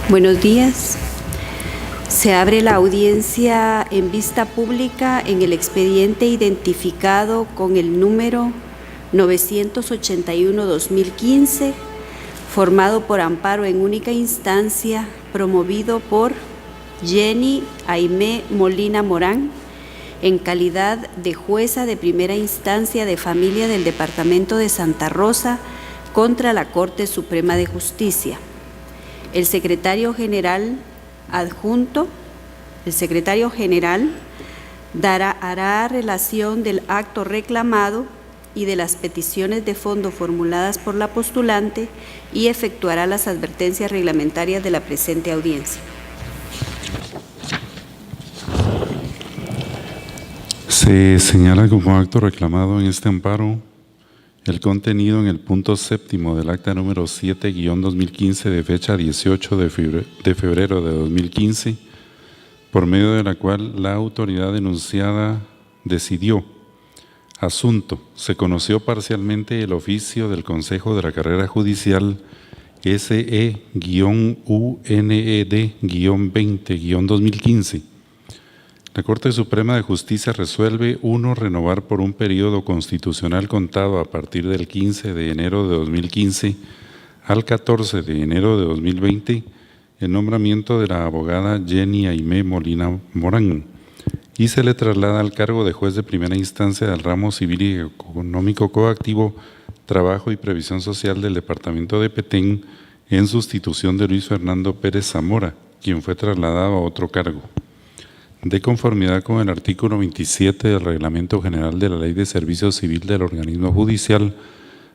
Buenos días. Se abre la audiencia en vista pública en el expediente identificado con el número 981-2015, formado por amparo en única instancia, promovido por Jenny Aimé Molina Morán, en calidad de jueza de primera instancia de familia del Departamento de Santa Rosa contra la Corte Suprema de Justicia. El secretario general adjunto, hará relación del acto reclamado y de las peticiones de fondo formuladas por la postulante y efectuará las advertencias reglamentarias de la presente audiencia. Se señala como acto reclamado en este amparo el contenido en el punto séptimo del acta número 7-2015 de fecha 18 de febrero de 2015, por medio de la cual la autoridad denunciada decidió: asunto, se conoció parcialmente el oficio del Consejo de la Carrera Judicial SE-UNED-20-2015. La Corte Suprema de Justicia resuelve: 1. Renovar por un periodo constitucional contado a partir del 15 de enero de 2015 al 14 de enero de 2020 el nombramiento de la abogada Jenny Aimé Molina Morán y se le traslada al cargo de juez de primera instancia del ramo civil y económico coactivo, trabajo y previsión social del departamento de Petén en sustitución de Luis Fernando Pérez Zamora, quien fue trasladado a otro cargo. De conformidad con el artículo 27 del Reglamento General de la Ley de Servicio Civil del Organismo Judicial,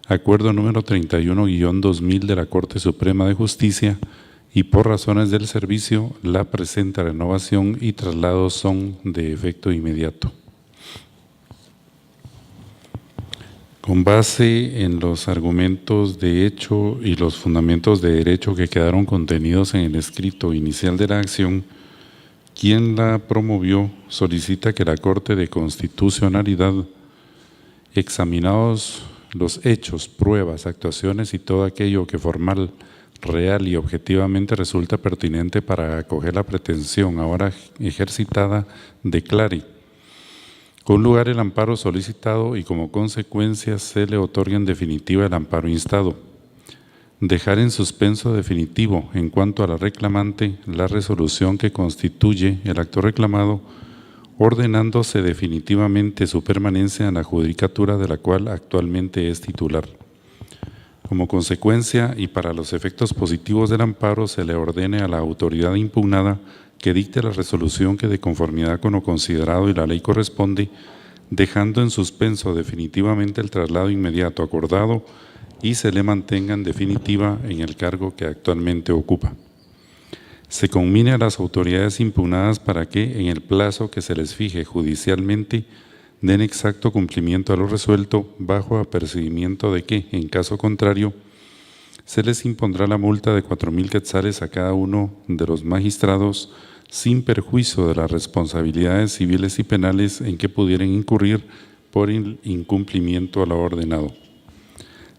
acuerdo número 31-2000 de la Corte Suprema de Justicia, y por razones del servicio, la presente renovación y traslado son de efecto inmediato. Con base en los argumentos de hecho y los fundamentos de derecho que quedaron contenidos en el escrito inicial de la acción, quien la promovió solicita que la Corte de Constitucionalidad, examinados los hechos, pruebas, actuaciones y todo aquello que formal, real y objetivamente resulta pertinente para acoger la pretensión ahora ejercitada, declare con lugar el amparo solicitado y como consecuencia se le otorga en definitiva el amparo instado. Dejar en suspenso definitivo en cuanto a la reclamante la resolución que constituye el acto reclamado, ordenándose definitivamente su permanencia en la judicatura de la cual actualmente es titular. Como consecuencia y para los efectos positivos del amparo, se le ordene a la autoridad impugnada que dicte la resolución que de conformidad con lo considerado y la ley corresponde, dejando en suspenso definitivamente el traslado inmediato acordado y se le mantenga en definitiva en el cargo que actualmente ocupa. Se conmine a las autoridades impugnadas para que, en el plazo que se les fije judicialmente, den exacto cumplimiento a lo resuelto, bajo apercibimiento de que, en caso contrario, se les impondrá la multa de 4,000 quetzales a cada uno de los magistrados, sin perjuicio de las responsabilidades civiles y penales en que pudieran incurrir por el incumplimiento a lo ordenado.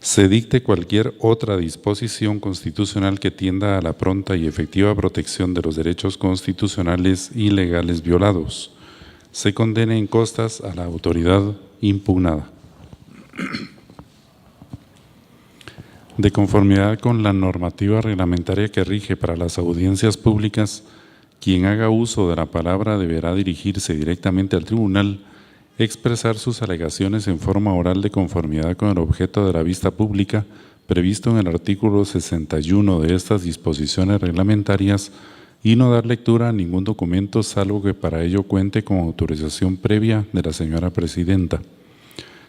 Se dicte cualquier otra disposición constitucional que tienda a la pronta y efectiva protección de los derechos constitucionales y legales violados. Se condene en costas a la autoridad impugnada. De conformidad con la normativa reglamentaria que rige para las audiencias públicas, quien haga uso de la palabra deberá dirigirse directamente al tribunal, expresar sus alegaciones en forma oral de conformidad con el objeto de la vista pública previsto en el artículo 61 de estas disposiciones reglamentarias y no dar lectura a ningún documento salvo que para ello cuente con autorización previa de la señora presidenta.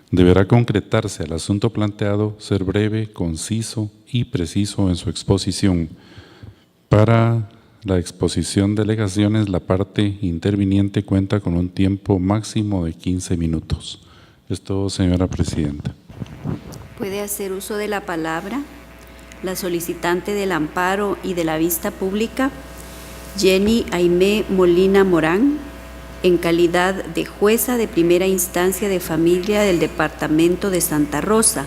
Deberá concretarse el asunto planteado, ser breve, conciso y preciso en su exposición. Para la exposición de alegaciones, la parte interviniente cuenta con un tiempo máximo de 15 minutos. Es todo, señora presidenta. Puede hacer uso de la palabra la solicitante del amparo y de la vista pública, Jenny Aimé Molina Morán, en calidad de jueza de primera instancia de familia del Departamento de Santa Rosa,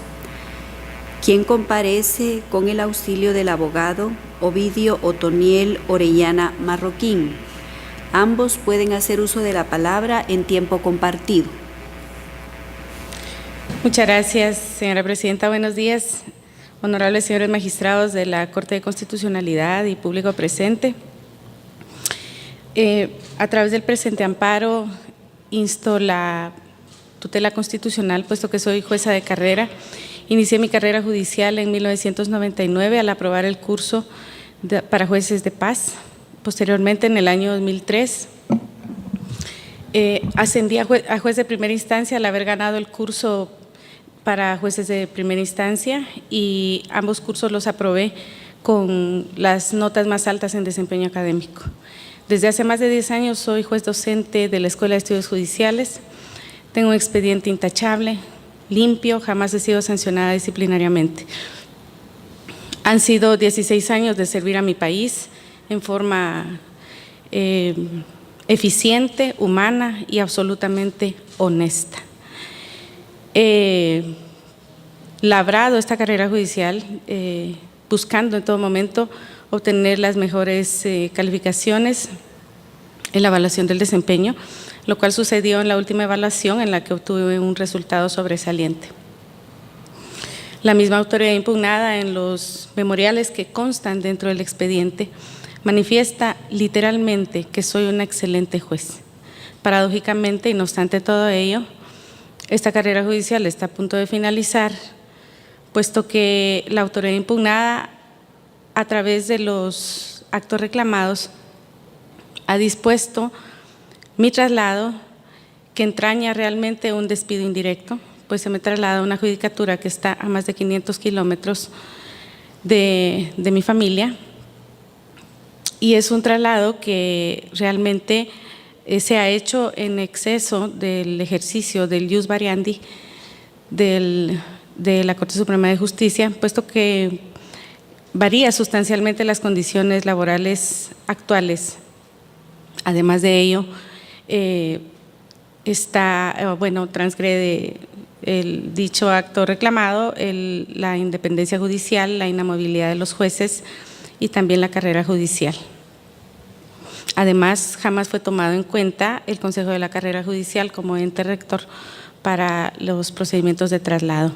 quien comparece con el auxilio del abogado Ovidio Otoniel Orellana Marroquín. Ambos pueden hacer uso de la palabra en tiempo compartido. Muchas gracias, señora presidenta. Buenos días, honorables señores magistrados de la Corte de Constitucionalidad y público presente. A través del presente amparo, insto la tutela constitucional, puesto que soy jueza de carrera. Inicié mi carrera judicial en 1999 al aprobar el curso para jueces de paz. Posteriormente, en el año 2003, ascendí a juez de primera instancia al haber ganado el curso para jueces de primera instancia, y ambos cursos los aprobé con las notas más altas en desempeño académico. Desde hace más de 10 años soy juez docente de la Escuela de Estudios Judiciales. Tengo un expediente intachable, limpio, jamás he sido sancionada disciplinariamente. Han sido 16 años de servir a mi país en forma eficiente, humana y absolutamente honesta. He labrado esta carrera judicial buscando en todo momento obtener las mejores calificaciones en la evaluación del desempeño, lo cual sucedió en la última evaluación, en la que obtuve un resultado sobresaliente. La misma autoridad impugnada, en los memoriales que constan dentro del expediente, manifiesta literalmente que soy una excelente juez. Paradójicamente, y no obstante todo ello, esta carrera judicial está a punto de finalizar, puesto que la autoridad impugnada, a través de los actos reclamados, ha dispuesto mi traslado, que entraña realmente un despido indirecto, pues se me traslada a una judicatura que está a más de 500 kilómetros de mi familia, y es un traslado que realmente se ha hecho en exceso del ejercicio del ius variandi de la Corte Suprema de Justicia, puesto que varía sustancialmente las condiciones laborales actuales. Además de ello, transgrede el dicho acto reclamado la independencia judicial, la inamovilidad de los jueces y también la carrera judicial. Además, jamás fue tomado en cuenta el Consejo de la Carrera Judicial como ente rector para los procedimientos de traslado.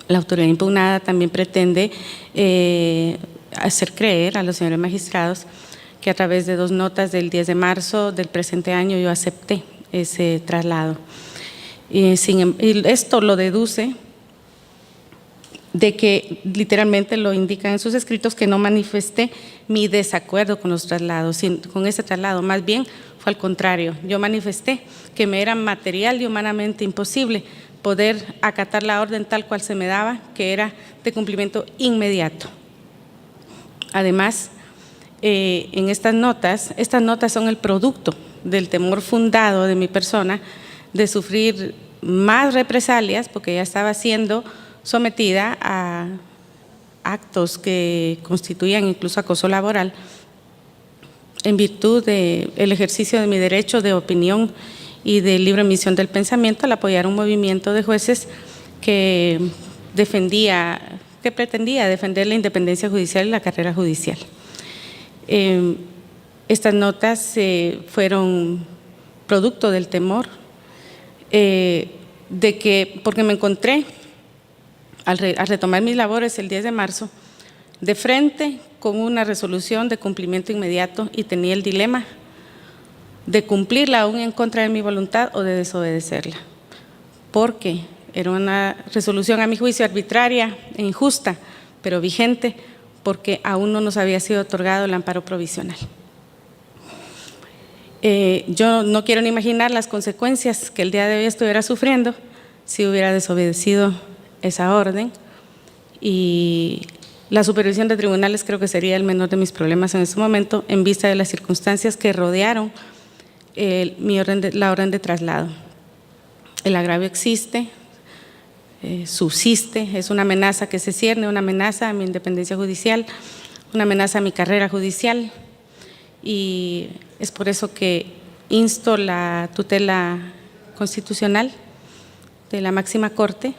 La autoridad impugnada también pretende hacer creer a los señores magistrados que a través de 2 notas del 10 de marzo del presente año yo acepté ese traslado. Y esto lo deduce de que literalmente lo indican en sus escritos, que no manifesté mi desacuerdo con los traslados, con ese traslado. Más bien fue al contrario, yo manifesté que me era material y humanamente imposible poder acatar la orden tal cual se me daba, que era de cumplimiento inmediato. Además, en estas notas son el producto del temor fundado de mi persona de sufrir más represalias, porque ya estaba siendo sometida a actos que constituían incluso acoso laboral, en virtud del ejercicio de mi derecho de opinión y de libre emisión del pensamiento, al apoyar un movimiento de jueces que pretendía defender la independencia judicial y la carrera judicial. Estas notas fueron producto del temor porque me encontré al retomar mis labores el 10 de marzo de frente con una resolución de cumplimiento inmediato, y tenía el dilema de cumplirla aún en contra de mi voluntad o de desobedecerla, porque era una resolución a mi juicio arbitraria e injusta, pero vigente, porque aún no nos había sido otorgado el amparo provisional. Yo no quiero ni imaginar las consecuencias que el día de hoy estuviera sufriendo si hubiera desobedecido esa orden, y la supervisión de tribunales creo que sería el menor de mis problemas en este momento, en vista de las circunstancias que rodearon la orden de traslado. El agravio existe, subsiste, es una amenaza que se cierne, una amenaza a mi independencia judicial, una amenaza a mi carrera judicial, y es por eso que insto la tutela constitucional de la máxima corte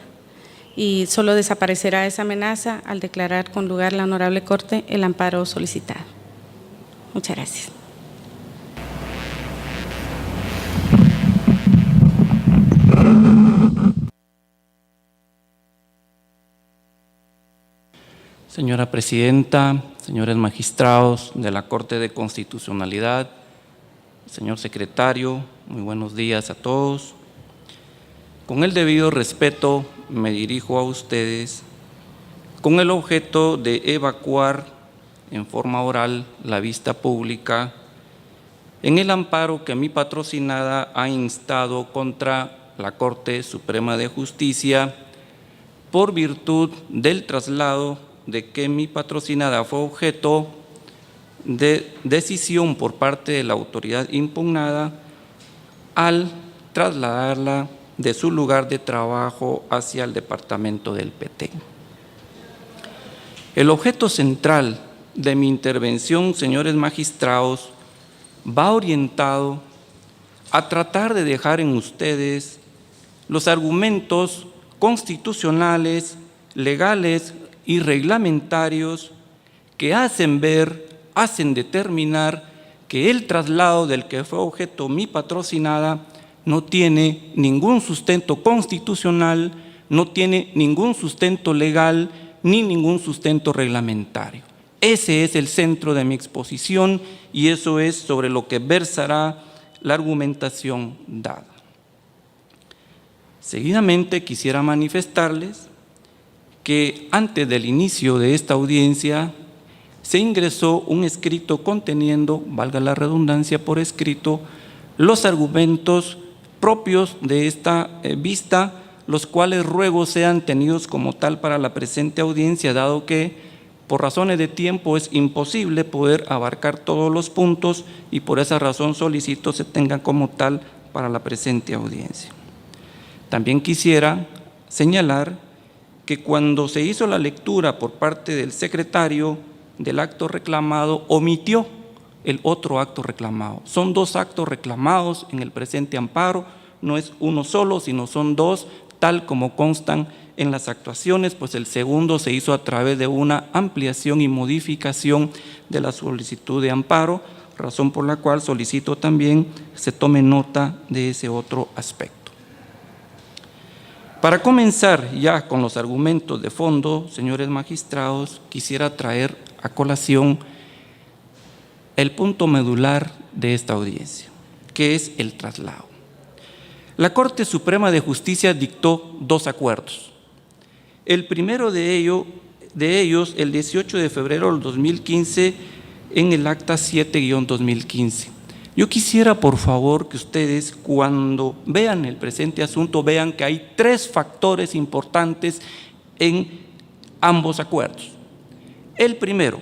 y solo desaparecerá esa amenaza al declarar con lugar la Honorable Corte el amparo solicitado. Muchas gracias. Señora Presidenta, señores magistrados de la Corte de Constitucionalidad, señor secretario, muy buenos días a todos. Con el debido respeto me dirijo a ustedes con el objeto de evacuar en forma oral la vista pública en el amparo que mi patrocinada ha instado contra la Corte Suprema de Justicia por virtud del traslado de que mi patrocinada fue objeto de decisión por parte de la autoridad impugnada al trasladarla de su lugar de trabajo hacia el departamento del Petén. El objeto central de mi intervención, señores magistrados, va orientado a tratar de dejar en ustedes los argumentos constitucionales, legales y reglamentarios que hacen determinar que el traslado del que fue objeto mi patrocinada no tiene ningún sustento constitucional, no tiene ningún sustento legal ni ningún sustento reglamentario. Ese es el centro de mi exposición y eso es sobre lo que versará la argumentación dada. Seguidamente quisiera manifestarles que antes del inicio de esta audiencia se ingresó un escrito conteniendo, valga la redundancia por escrito, los argumentos propios de esta vista, los cuales ruego sean tenidos como tal para la presente audiencia, dado que por razones de tiempo es imposible poder abarcar todos los puntos y por esa razón solicito se tengan como tal para la presente audiencia. También quisiera señalar que cuando se hizo la lectura por parte del secretario del acto reclamado, omitió el otro acto reclamado. Son dos actos reclamados en el presente amparo, no es uno solo, sino son dos, tal como constan en las actuaciones, pues el segundo se hizo a través de una ampliación y modificación de la solicitud de amparo, razón por la cual solicito también se tome nota de ese otro aspecto. Para comenzar ya con los argumentos de fondo, señores magistrados, quisiera traer a colación el punto medular de esta audiencia, que es el traslado. La Corte Suprema de Justicia dictó dos acuerdos. El primero de ellos, el 18 de febrero del 2015, en el acta 7-2015. Yo quisiera, por favor, que ustedes, cuando vean el presente asunto, vean que hay tres factores importantes en ambos acuerdos. El primero,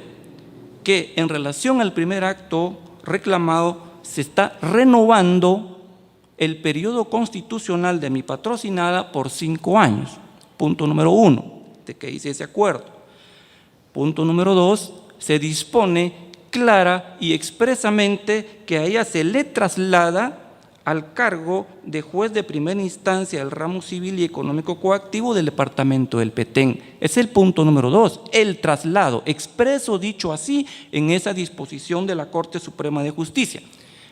que en relación al primer acto reclamado, se está renovando el periodo constitucional de mi patrocinada por 5 años. Punto número 1, de que dice ese acuerdo. Punto número 2, se dispone clara y expresamente que a ella se le traslada al cargo de juez de primera instancia del ramo civil y económico coactivo del departamento del Petén. Es el punto número 2, el traslado, expreso dicho así en esa disposición de la Corte Suprema de Justicia.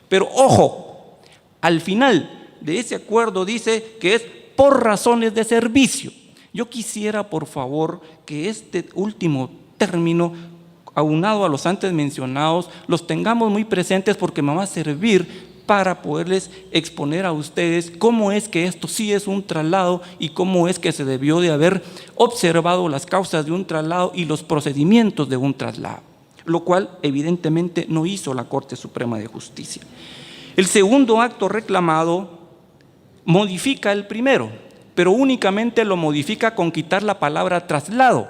Pero ojo, al final de ese acuerdo dice que es por razones de servicio. Yo quisiera, por favor, que este último término, aunado a los antes mencionados, los tengamos muy presentes porque me va a servir para poderles exponer a ustedes cómo es que esto sí es un traslado y cómo es que se debió de haber observado las causas de un traslado y los procedimientos de un traslado, lo cual evidentemente no hizo la Corte Suprema de Justicia. El segundo acto reclamado modifica el primero, pero únicamente lo modifica con quitar la palabra traslado.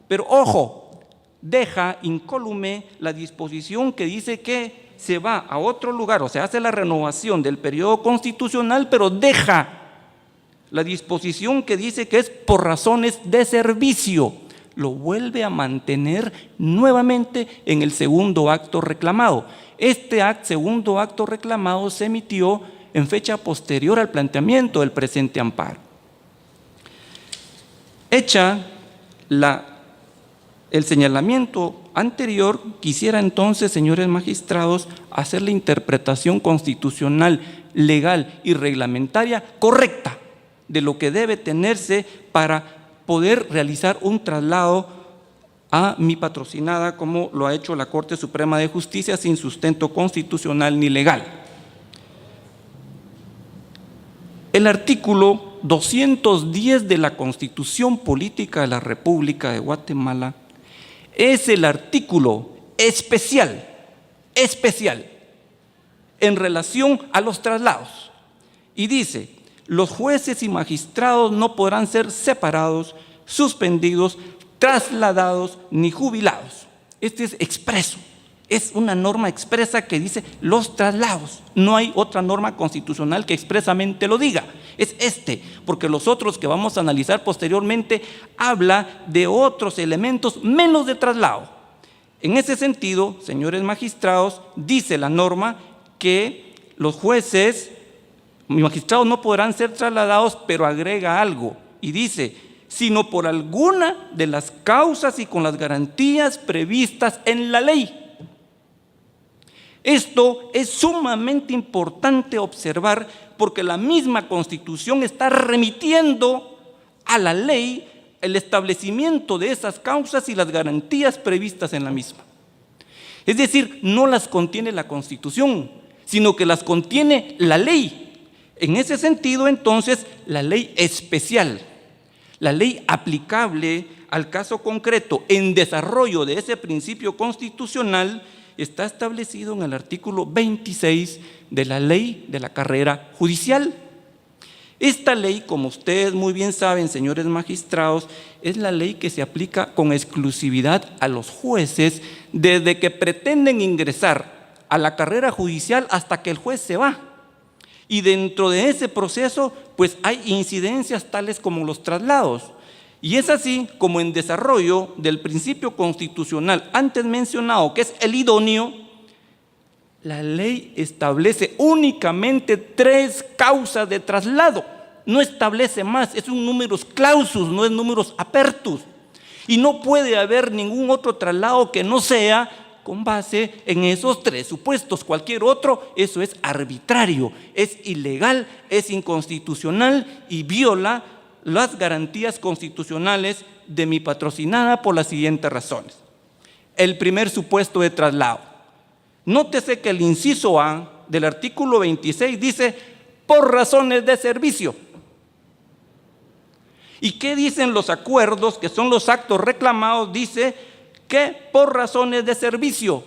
Pero ojo, deja incólume la disposición que dice que se va a otro lugar, o sea, hace la renovación del periodo constitucional, pero deja la disposición que dice que es por razones de servicio. Lo vuelve a mantener nuevamente en el segundo acto reclamado. Este segundo acto reclamado se emitió en fecha posterior al planteamiento del presente amparo. Hecha el señalamiento anterior, quisiera entonces, señores magistrados, hacer la interpretación constitucional, legal y reglamentaria correcta de lo que debe tenerse para poder realizar un traslado a mi patrocinada, como lo ha hecho la Corte Suprema de Justicia, sin sustento constitucional ni legal. El artículo 210 de la Constitución Política de la República de Guatemala es el artículo especial en relación a los traslados. Y dice: los jueces y magistrados no podrán ser separados, suspendidos, trasladados ni jubilados. Este es expreso, es una norma expresa que dice los traslados. No hay otra norma constitucional que expresamente lo diga. Es porque los otros que vamos a analizar posteriormente habla de otros elementos menos de traslado. En ese sentido, señores magistrados, dice la norma que los jueces y magistrados no podrán ser trasladados, pero agrega algo y dice: sino por alguna de las causas y con las garantías previstas en la ley. Esto es sumamente importante observar, porque la misma Constitución está remitiendo a la ley el establecimiento de esas causas y las garantías previstas en la misma. Es decir, no las contiene la Constitución, sino que las contiene la ley. En ese sentido, entonces, la ley especial, la ley aplicable al caso concreto en desarrollo de ese principio constitucional, está establecido en el artículo 26 de la Ley de la Carrera Judicial. Esta ley, como ustedes muy bien saben, señores magistrados, es la ley que se aplica con exclusividad a los jueces desde que pretenden ingresar a la carrera judicial hasta que el juez se va. Y dentro de ese proceso, pues hay incidencias tales como los traslados. Y es así como en desarrollo del principio constitucional antes mencionado, que es el idóneo, la ley establece únicamente 3 causas de traslado. No establece más, es un numerus clausus, no es numerus apertus. Y no puede haber ningún otro traslado que no sea con base en esos 3 supuestos. Cualquier otro, eso es arbitrario, es ilegal, es inconstitucional y viola las garantías constitucionales de mi patrocinada por las siguientes razones. El primer supuesto de traslado. Nótese que el inciso A del artículo 26 dice: por razones de servicio. ¿Y qué dicen los acuerdos, que son los actos reclamados? Dice que por razones de servicio.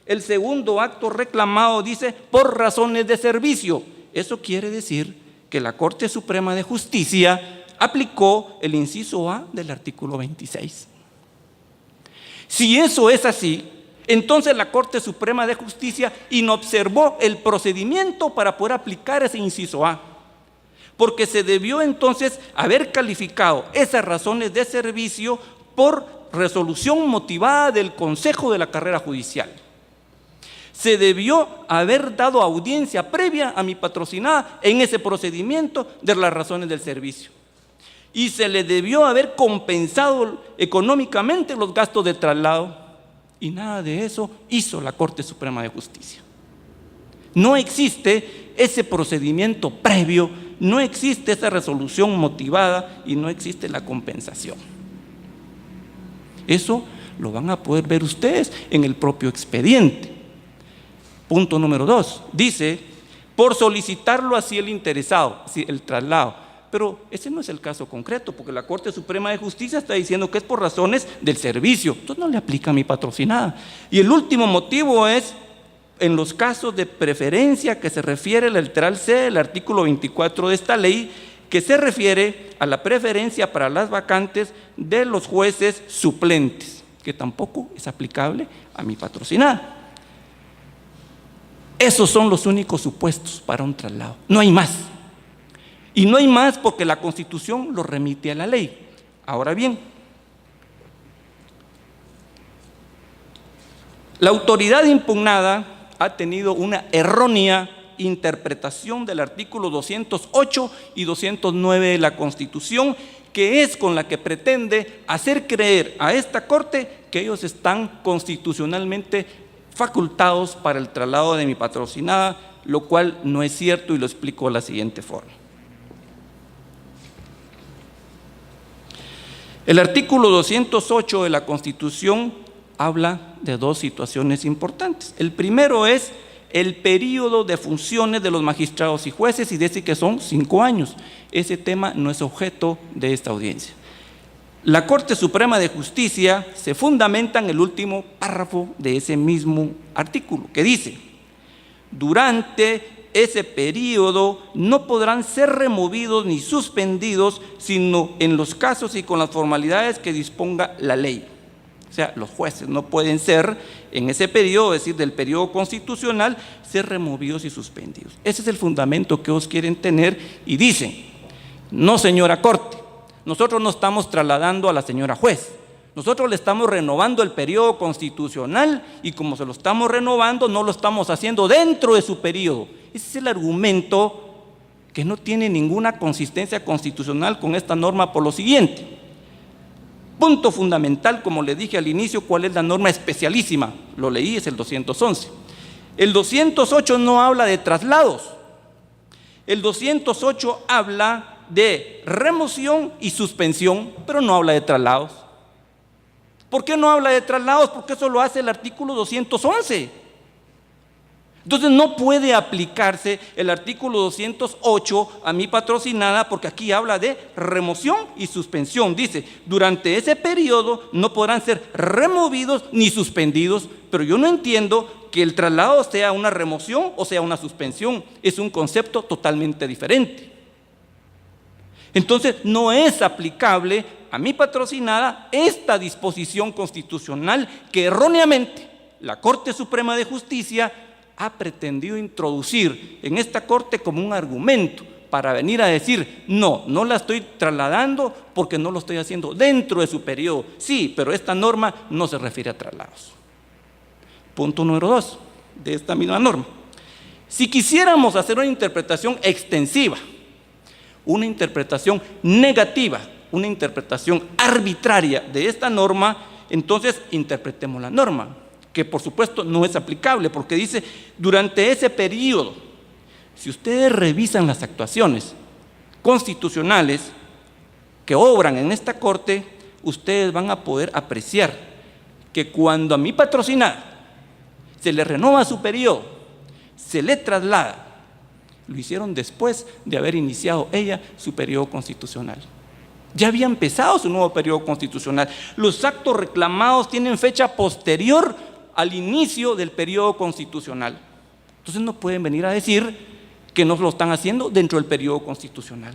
El segundo acto reclamado dice por razones de servicio. Eso quiere decir que la Corte Suprema de Justicia aplicó el inciso A del artículo 26. Si eso es así, entonces la Corte Suprema de Justicia inobservó el procedimiento para poder aplicar ese inciso A, porque se debió entonces haber calificado esas razones de servicio por resolución motivada del Consejo de la Carrera Judicial. Se debió haber dado audiencia previa a mi patrocinada en ese procedimiento de las razones del servicio. Y se le debió haber compensado económicamente los gastos de traslado. Y nada de eso hizo la Corte Suprema de Justicia. No existe ese procedimiento previo, no existe esa resolución motivada y no existe la compensación. Eso lo van a poder ver ustedes en el propio expediente. Punto número 2, dice: por solicitarlo así el interesado, así el traslado. Pero ese no es el caso concreto, porque la Corte Suprema de Justicia está diciendo que es por razones del servicio. Entonces no le aplica a mi patrocinada. Y el último motivo es en los casos de preferencia, que se refiere al literal C del artículo 24 de esta ley, que se refiere a la preferencia para las vacantes de los jueces suplentes, que tampoco es aplicable a mi patrocinada. Esos son los únicos supuestos para un traslado, no hay más. Y no hay más porque la Constitución lo remite a la ley. Ahora bien, la autoridad impugnada ha tenido una errónea interpretación del artículo 208 y 209 de la Constitución, que es con la que pretende hacer creer a esta Corte que ellos están constitucionalmente facultados para el traslado de mi patrocinada, lo cual no es cierto y lo explico de la siguiente forma. El artículo 208 de la Constitución habla de dos situaciones importantes. El primero es el periodo de funciones de los magistrados y jueces, y dice que son 5 años. Ese tema no es objeto de esta audiencia. La Corte Suprema de Justicia se fundamenta en el último párrafo de ese mismo artículo, que dice: durante ese periodo no podrán ser removidos ni suspendidos, sino en los casos y con las formalidades que disponga la ley. O sea, los jueces no pueden ser, en ese periodo, es decir, del periodo constitucional, ser removidos y suspendidos. Ese es el fundamento que ellos quieren tener y dicen: no, señora Corte, nosotros no estamos trasladando a la señora juez, nosotros le estamos renovando el periodo constitucional, y como se lo estamos renovando, no lo estamos haciendo dentro de su periodo. Ese es el argumento que no tiene ninguna consistencia constitucional con esta norma por lo siguiente. Punto fundamental, como le dije al inicio, ¿cuál es la norma especialísima? Lo leí, es el 211. El 208 no habla de traslados. El 208 habla de remoción y suspensión, pero no habla de traslados. ¿Por qué no habla de traslados? Porque eso lo hace el artículo 211. Entonces no puede aplicarse el artículo 208 a mi patrocinada, porque aquí habla de remoción y suspensión. Dice: durante ese periodo no podrán ser removidos ni suspendidos, pero yo no entiendo que el traslado sea una remoción o sea una suspensión. Es un concepto totalmente diferente. Entonces no es aplicable a mi patrocinada esta disposición constitucional que erróneamente la Corte Suprema de Justicia ha pretendido introducir en esta Corte como un argumento para venir a decir: no, no la estoy trasladando porque no lo estoy haciendo dentro de su periodo. Sí, pero esta norma no se refiere a traslados. Punto número 2 de esta misma norma. Si quisiéramos hacer una interpretación extensiva, una interpretación negativa, una interpretación arbitraria de esta norma, entonces interpretemos la norma, que por supuesto no es aplicable, porque dice: durante ese periodo. Si ustedes revisan las actuaciones constitucionales que obran en esta Corte, ustedes van a poder apreciar que cuando a mi patrocinada se le renova su periodo, se le traslada, lo hicieron después de haber iniciado ella su periodo constitucional. Ya había empezado su nuevo periodo constitucional. Los actos reclamados tienen fecha posterior al inicio del periodo constitucional. Entonces no pueden venir a decir que no lo están haciendo dentro del periodo constitucional.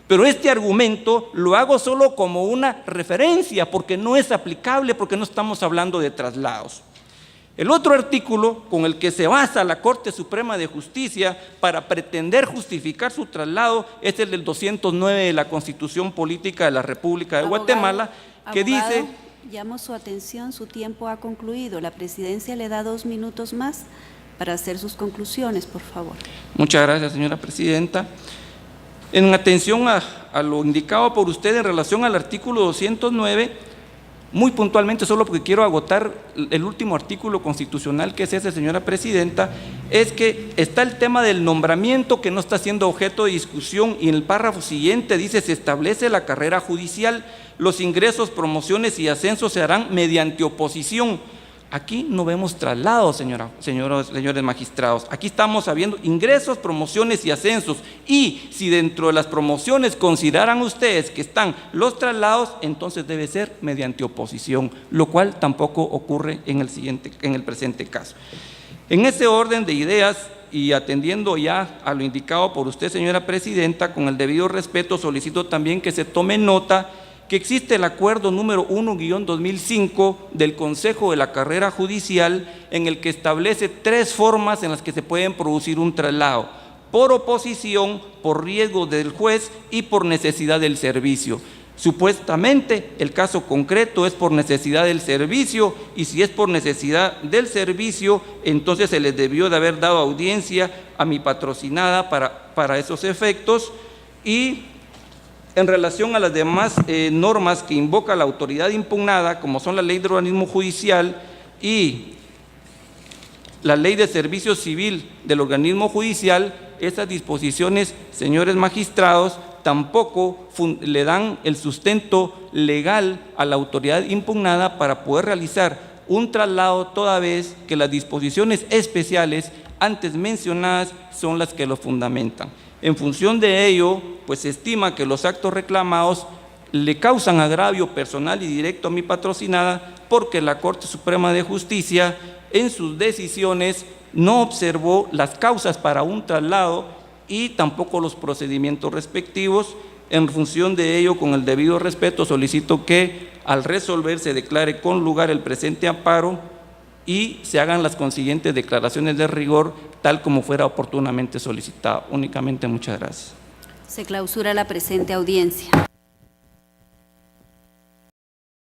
Pero este argumento lo hago solo como una referencia, porque no es aplicable, porque no estamos hablando de traslados. El otro artículo con el que se basa la Corte Suprema de Justicia para pretender justificar su traslado es el del 209 de la Constitución Política de la República de Guatemala, que dice... Llamo su atención, su tiempo ha concluido. La presidencia le da 2 minutos más para hacer sus conclusiones, por favor. Muchas gracias, señora presidenta. En atención a lo indicado por usted en relación al artículo 209, muy puntualmente, solo porque quiero agotar el último artículo constitucional que es ese, señora presidenta, es que está el tema del nombramiento que no está siendo objeto de discusión, y en el párrafo siguiente dice: se establece la carrera judicial, los ingresos, promociones y ascensos se harán mediante oposición. Aquí no vemos traslados, señores magistrados. Aquí estamos habiendo ingresos, promociones y ascensos. Y si dentro de las promociones consideran ustedes que están los traslados, entonces debe ser mediante oposición, lo cual tampoco ocurre en el presente caso. En ese orden de ideas y atendiendo ya a lo indicado por usted, señora presidenta, con el debido respeto, solicito también que se tome nota que existe el acuerdo número 1/2005 del Consejo de la Carrera Judicial, en el que establece 3 formas en las que se pueden producir un traslado: por oposición, por riesgo del juez y por necesidad del servicio. Supuestamente el caso concreto es por necesidad del servicio, y si es por necesidad del servicio, entonces se les debió de haber dado audiencia a mi patrocinada para esos efectos. Y en relación a las demás normas que invoca la autoridad impugnada, como son la Ley de Organismo Judicial y la Ley de Servicio Civil del Organismo Judicial, estas disposiciones, señores magistrados, tampoco le dan el sustento legal a la autoridad impugnada para poder realizar un traslado, toda vez que las disposiciones especiales antes mencionadas son las que lo fundamentan. En función de ello, pues se estima que los actos reclamados le causan agravio personal y directo a mi patrocinada, porque la Corte Suprema de Justicia en sus decisiones no observó las causas para un traslado y tampoco los procedimientos respectivos. En función de ello, con el debido respeto, solicito que al resolver se declare con lugar el presente amparo y se hagan las consiguientes declaraciones de rigor, tal como fuera oportunamente solicitado. Únicamente, muchas gracias. Se clausura la presente audiencia.